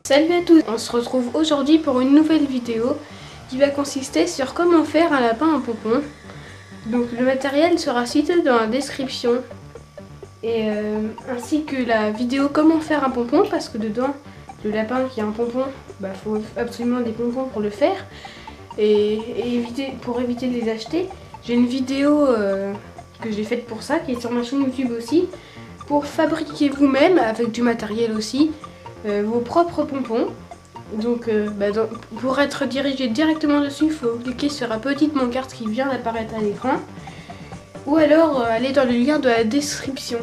Salut à tous, on se retrouve aujourd'hui pour une nouvelle vidéo qui va consister sur comment faire un lapin en pompon. Donc le matériel sera cité dans la description et ainsi que la vidéo comment faire un pompon, parce que dedans le lapin qui a un pompon, faut absolument des pompons pour le faire et pour éviter de les acheter. J'ai une vidéo que j'ai faite pour ça qui est sur ma chaîne YouTube aussi, pour fabriquer vous-même avec du matériel aussi vos propres pompons. Donc pour être dirigé directement dessus, il faut cliquer sur la petite pancarte qui vient d'apparaître à l'écran, ou alors aller dans le lien de la description.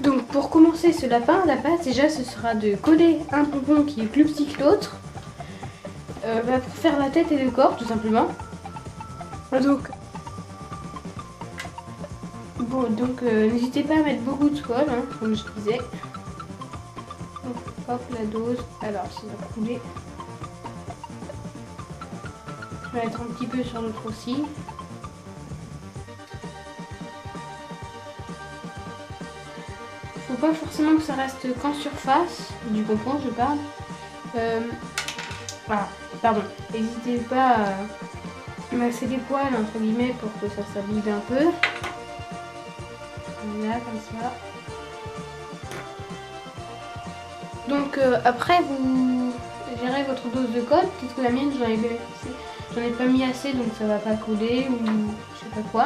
Donc pour commencer ce lapin, la base déjà ce sera de coller un pompon qui est plus petit que l'autre pour faire la tête et le corps tout simplement. Donc n'hésitez pas à mettre beaucoup de colle, hein, comme je disais. Donc, hop, la dose, alors ça va couler. Je vais mettre un petit peu sur l'autre aussi. Faut pas forcément que ça reste qu'en surface du pompon, je parle. Voilà, pardon. N'hésitez pas à masser les poils entre guillemets pour que ça s'habille un peu. Voilà, comme ça. Donc après vous gérez votre dose de colle. Peut-être que la mienne j'en ai pas mis assez, donc ça va pas coller ou je sais pas quoi.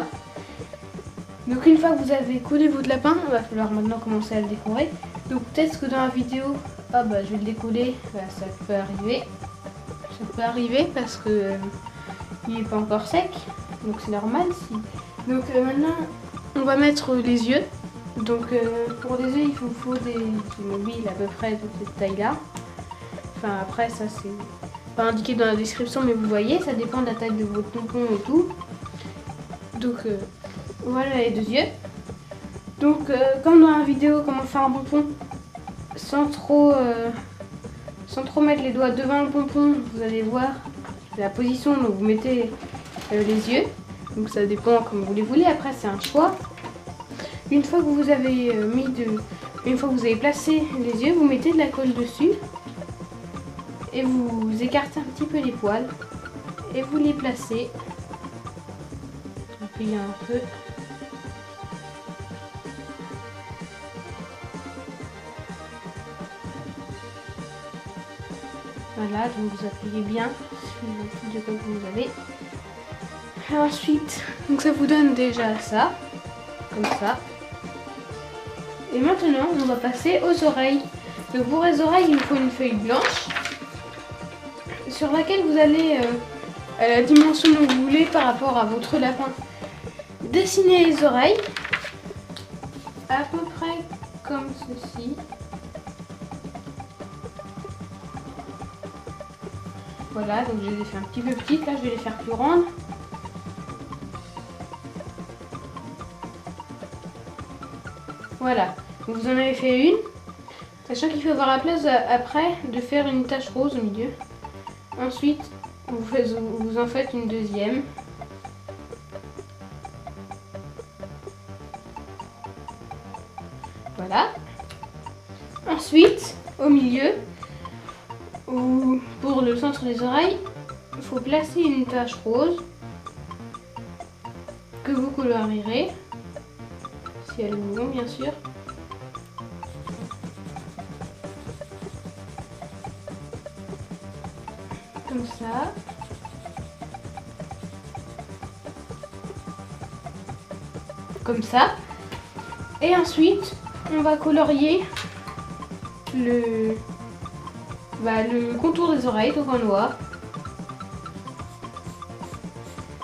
Donc une fois que vous avez collé votre lapin, il va falloir maintenant commencer à le décorer. Donc peut-être que dans la vidéo, je vais le décoller, ça peut arriver. Ça peut arriver parce que il n'est pas encore sec, donc c'est normal. Donc maintenant on va mettre les yeux. Donc pour les yeux il vous faut des mobiles à peu près de cette taille là. Enfin après ça c'est pas indiqué dans la description, mais vous voyez, ça dépend de la taille de votre pompon et tout. Donc voilà les deux yeux. Donc comme dans la vidéo comment faire un pompon sans trop mettre les doigts devant le pompon, vous allez voir la position dont vous mettez les yeux. Donc ça dépend comme vous les voulez, après c'est un choix. Une fois que vous avez une fois que vous avez placé les yeux, vous mettez de la colle dessus et vous écartez un petit peu les poils et vous les placez. Appuyez un peu. Voilà, donc vous appuyez bien sur le type de colle que vous avez. Et ensuite, donc ça vous donne déjà ça, comme ça. Et maintenant, on va passer aux oreilles. Donc pour les oreilles, il vous faut une feuille blanche sur laquelle vous allez, à la dimension que vous voulez par rapport à votre lapin, dessiner les oreilles à peu près comme ceci. Voilà, donc je les ai fait un petit peu petites, là je vais les faire plus grandes. Voilà, donc vous en avez fait une, sachant qu'il faut avoir la place après de faire une tache rose au milieu. Ensuite, vous en faites une deuxième. Voilà. Ensuite, au milieu, ou pour le centre des oreilles, il faut placer une tache rose que vous colorierez. Si elle est bon, bien sûr. Comme ça. Comme ça. Et ensuite, on va colorier le contour des oreilles, donc en noir.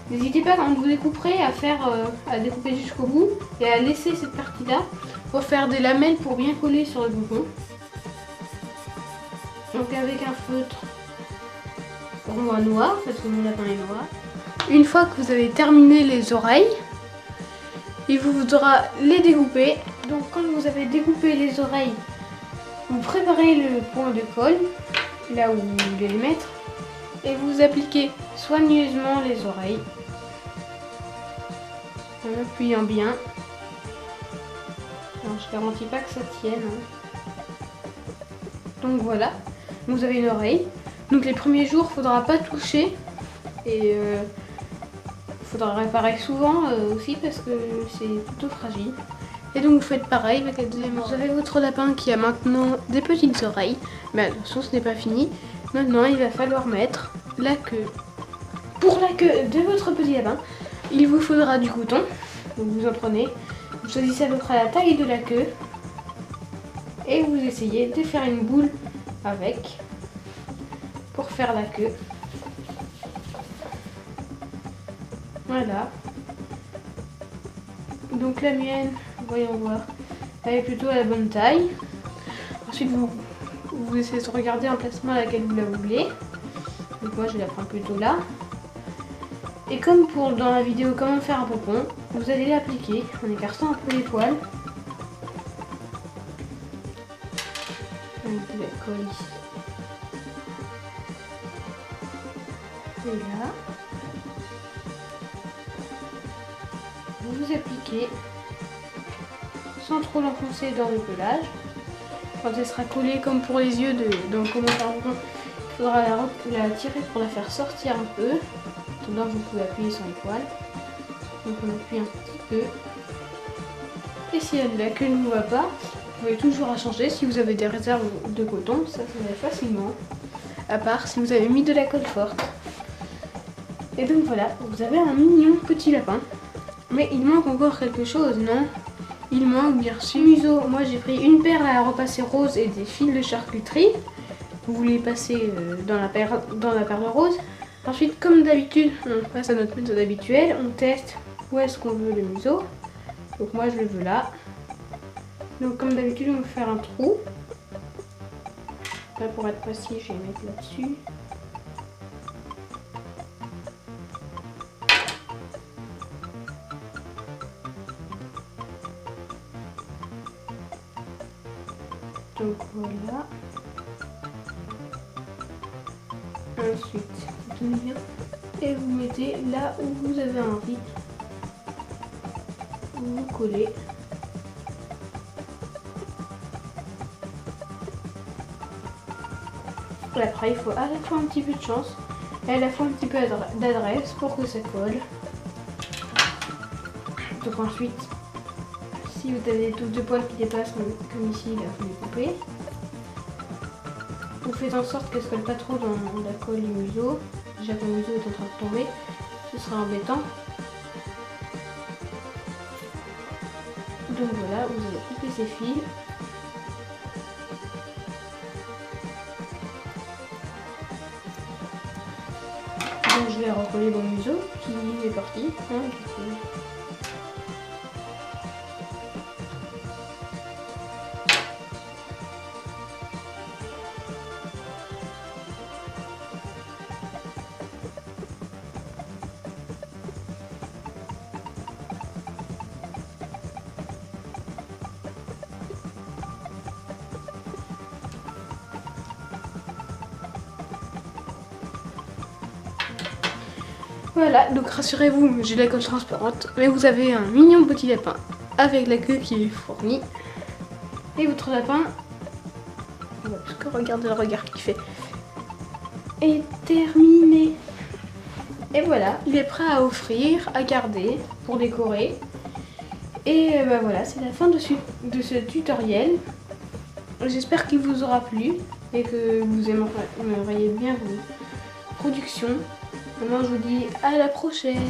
N'hésitez pas quand vous découperez à découper jusqu'au bout et à laisser cette partie-là pour faire des lamelles pour bien coller sur le pompon. Donc avec un feutre rond à noir, parce que mon lapin est noir. Une fois que vous avez terminé les oreilles, il vous faudra les découper. Donc quand vous avez découpé les oreilles, vous préparez le point de colle, là où vous voulez les mettre, et vous appliquez soigneusement les oreilles. En appuyant bien. Alors, je ne garantis pas que ça tienne. Donc voilà. Vous avez une oreille. Donc les premiers jours, il ne faudra pas toucher. Et il faudra réparer souvent aussi parce que c'est plutôt fragile. Et donc vous faites pareil avec la deuxième oreille. Vous avez votre lapin qui a maintenant des petites oreilles. Mais attention, ce n'est pas fini. Maintenant, il va falloir mettre la queue. Pour la queue de votre petit lapin, il vous faudra du coton. Donc vous en prenez. Vous choisissez à peu près la taille de la queue. Et vous essayez de faire une boule avec. Pour faire la queue. Voilà. Donc la mienne, voyons voir, elle est plutôt à la bonne taille. Ensuite vous essayez de regarder un placement à laquelle vous la voulez. Donc moi je la prends plutôt là. Et comme pour dans la vidéo comment faire un pompon, vous allez l'appliquer en écartant un peu les poils. Donc vous la colle ici. Et là. Vous appliquez sans trop l'enfoncer dans le pelage. Quand elle sera collée comme pour les yeux dans comment faire un pompon, il faudra la tirer pour la faire sortir un peu. Là vous pouvez appuyer sur les poils. Donc on appuie un petit peu. Et si la queue ne vous va pas, vous pouvez toujours la changer. Si vous avez des réserves de coton, ça se fait facilement. À part si vous avez mis de la colle forte. Et donc voilà, vous avez un mignon petit lapin. Mais il manque encore quelque chose, non? Il manque bien sûr museau. Moi j'ai pris une perle à repasser rose et des fils de charcuterie. Vous les passez dans la perle rose. Ensuite, comme d'habitude, on passe à notre méthode habituelle. On teste où est-ce qu'on veut le museau. Donc moi je le veux là. Donc comme d'habitude, on va faire un trou. Là pour être précis, je vais mettre là-dessus. Donc voilà. Ensuite, vous tenez bien et vous mettez là où vous avez envie. Vous collez. Et après, il faut à la fois un petit peu de chance et à la fois un petit peu d'adresse pour que ça colle. Donc ensuite, si vous avez des touches de poils qui dépassent comme ici, là, vous les coupez. Vous faites en sorte qu'elle ne se colle pas trop dans la colle du museau. Déjà que le museau est en train de tomber, ce sera embêtant. Donc voilà, vous allez couper ces fils. Donc je vais recoller mon museau qui est parti. Voilà, donc rassurez-vous, j'ai la colle transparente, mais vous avez un mignon petit lapin avec la queue qui est fournie. Et votre lapin, parce que regardez le regard qu'il fait, est terminé. Et voilà, il est prêt à offrir, à garder, pour décorer. Et ben voilà, c'est la fin de ce tutoriel. J'espère qu'il vous aura plu et que vous aimeriez bien vos productions. Maintenant, je vous dis à la prochaine.